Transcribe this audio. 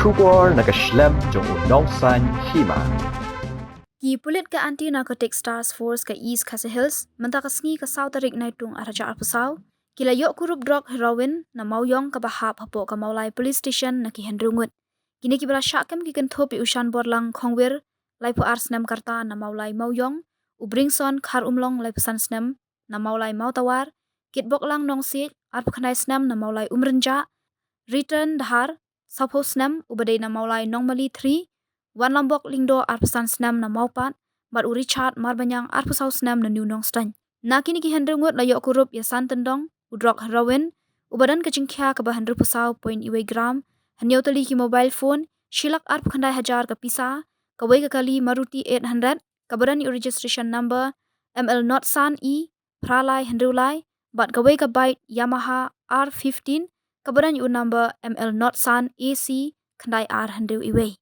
Trubor nakaslem jong Nongstoiñ Hima. Ki pulit ka anti-narcotic task force ka East Khasi Hills, mentakasngi ka South Tarik Naitung araja arpusau, kila yok Kurup Drok heroin na mauyong ka bahap hapo ka Mawlai police station na ki Ngut. Kini ki berasyakem ki kenthop ushan borlang khongwir, laipu arsnem karta na Mawlai mauyong, ubringson khar umlong laipusan snem na Mawlai mautawar, kitbok lang Nongstoiñ arpukhanai snem na Mawlai umrenja, return dahar, sapho snem ubadai na Mawlai Nongmali 3, Wan Lombok Lingdo arpusan snam na Mawpat, bat u Richard marbanyang arpusau snam na New Nongstoiñ. Na kini ki Ngut la yok Kurup ya san tendong, u Drok heroin, u badan kecingkya ke bahan pusau poin iwe gram, hanyau tali ki mobile phone, shilak arpukhandai hajar ke Pisa, kawai ke kali Maruti 800, kabadan u registration number, ML not san e, pralai hendrulai, bat kawai ke bike Yamaha R15, kabadan u number ML not san AC, kandai R hendru iwe.